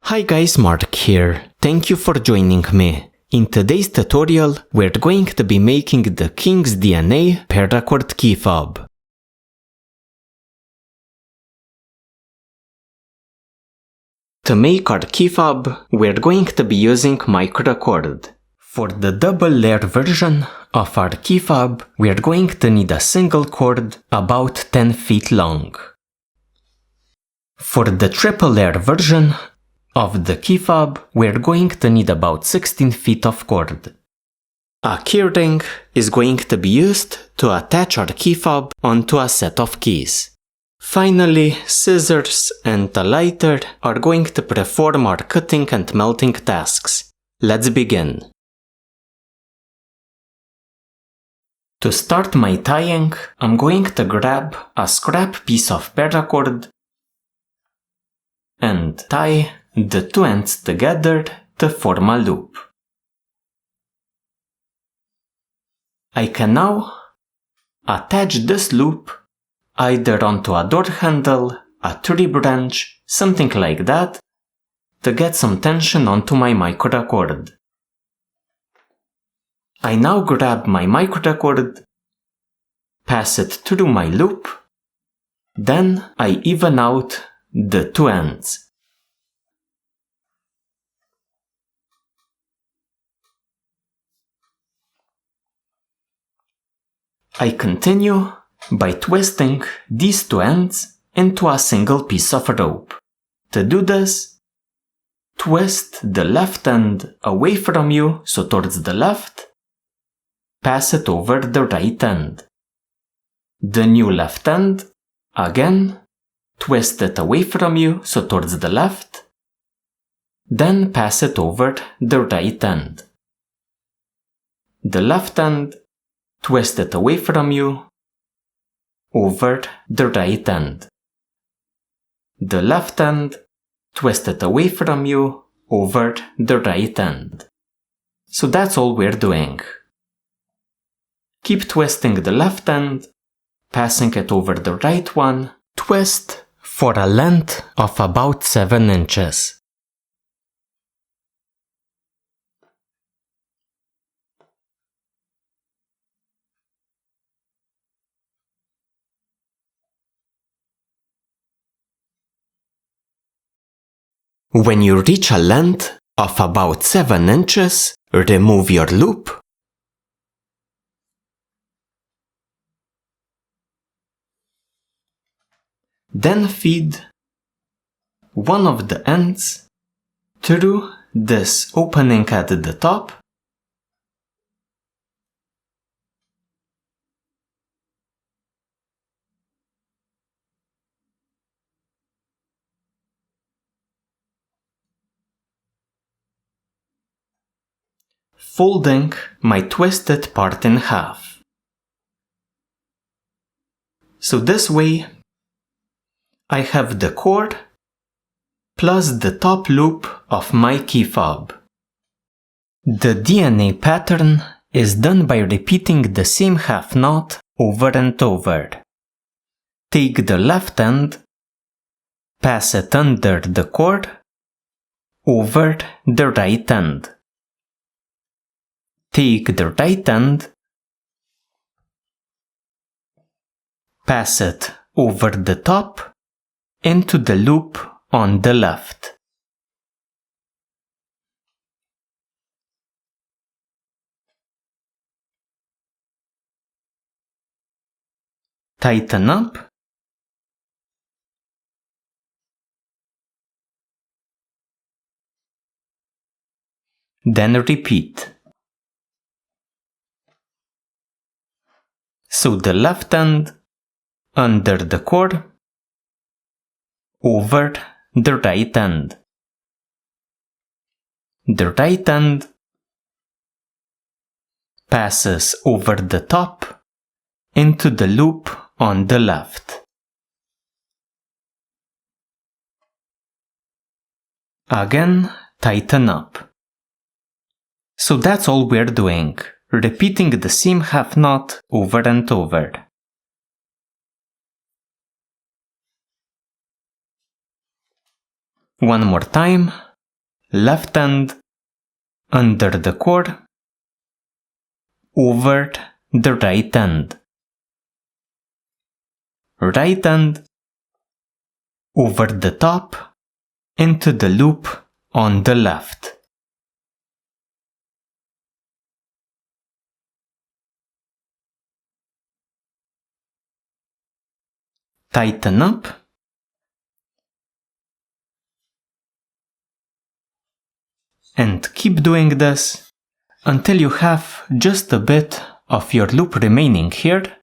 Hi guys, Mark here. Thank you for joining me. In today's tutorial, we're going to be making the King's DNA Paracord key fob. To make our key fob, we're going to be using Paracord. For the double layer version of our key fob, we're going to need a single cord about 10 feet long. For the triple layer version of the key fob, we're going to need about 16 feet of cord. A key ring is going to be used to attach our key fob onto a set of keys. Finally, scissors and a lighter are going to perform our cutting and melting tasks. Let's begin. To start my tying, I'm going to grab a scrap piece of paracord and tie the two ends together to form a loop. I can now attach this loop either onto a door handle, a tree branch, something like that, to get some tension onto my paracord. I now grab my paracord, pass it through my loop, then I even out the two ends. I continue by twisting these two ends into a single piece of rope. To do this, twist the left end away from you, so towards the left, pass it over the right end. The new left end, again, twist it away from you, so towards the left, then pass it over the right end. The left end, twist it away from you, over the right end. The left end, twist it away from you, over the right end. So that's all we're doing. Keep twisting the left end, passing it over the right one, twist for a length of about 7 inches. When you reach a length of about 7 inches, remove your loop. Then feed one of the ends through this opening at the top, folding my twisted part in half. So this way, I have the cord plus the top loop of my key fob. The DNA pattern is done by repeating the same half knot over and over. Take the left end, pass it under the cord, over the right end. Take the right end, pass it over the top into the loop on the left. Tighten up. Then repeat. So the left end under the cord, over the right end. The right end passes over the top into the loop on the left. Again, tighten up. So that's all we're doing, repeating the same half knot over and over. One more time, left hand under the cord, over the right hand. Right hand over the top into the loop on the left. Tighten up. And keep doing this until you have just a bit of your loop remaining here,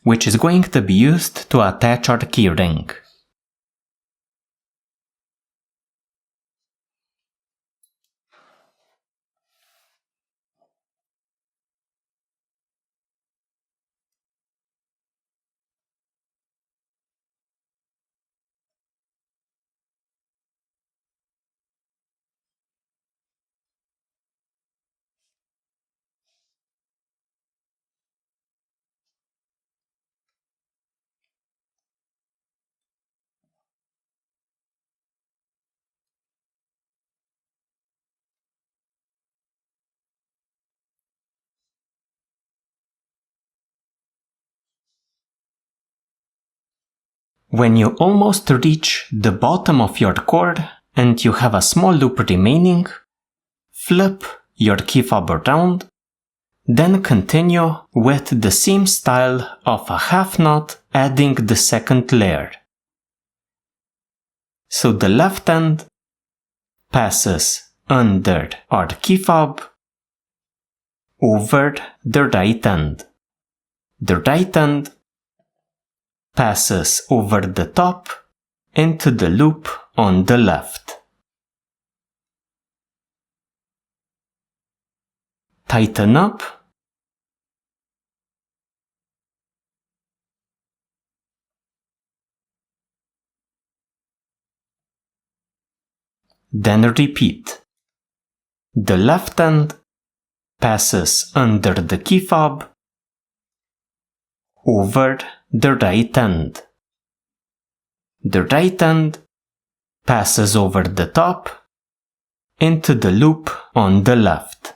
which is going to be used to attach our keyring. When you almost reach the bottom of your cord and you have a small loop remaining, flip your key fob around, then continue with the same style of a half knot, adding the second layer. So the left hand passes under our key fob, over the right hand. The right hand passes over the top into the loop on the left. Tighten up. Then repeat. The left hand passes under the key fob, over the right hand. The right hand passes over the top into the loop on the left.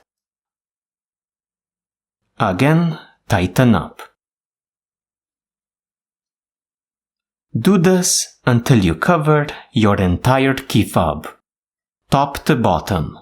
Again, tighten up. Do this until you cover your entire key fob, top to bottom.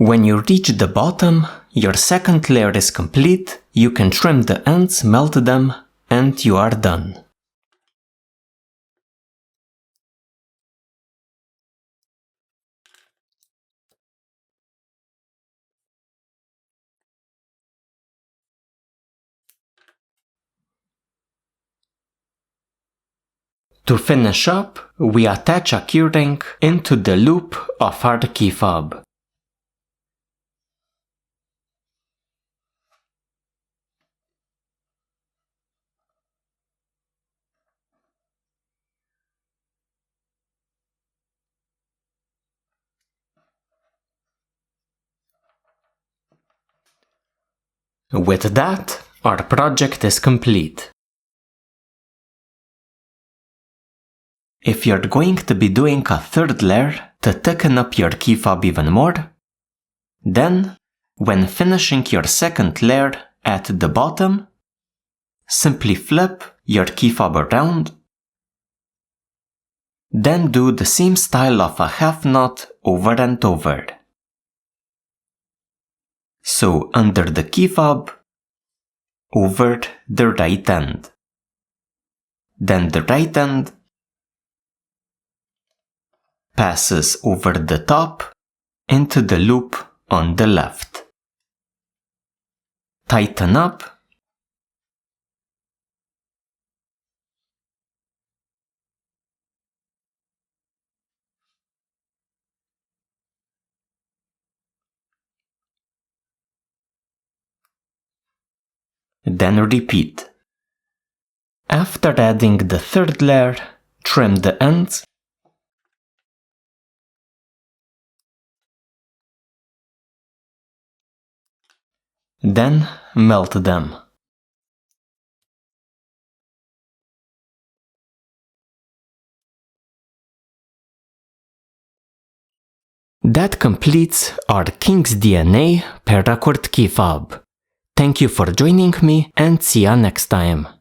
When you reach the bottom, your second layer is complete, you can trim the ends, melt them, and you are done. To finish up, we attach a keyring into the loop of our key fob. With that, our project is complete. If you're going to be doing a third layer to thicken up your key fob even more, then, when finishing your second layer at the bottom, simply flip your key fob around, then do the same style of a half knot over and over. So under the key fob, over the right hand. Then the right hand passes over the top into the loop on the left. Tighten up. Then repeat. After adding the third layer, trim the ends. Then melt them. That completes our King's DNA Paracord key fob. Thank you for joining me and see ya next time.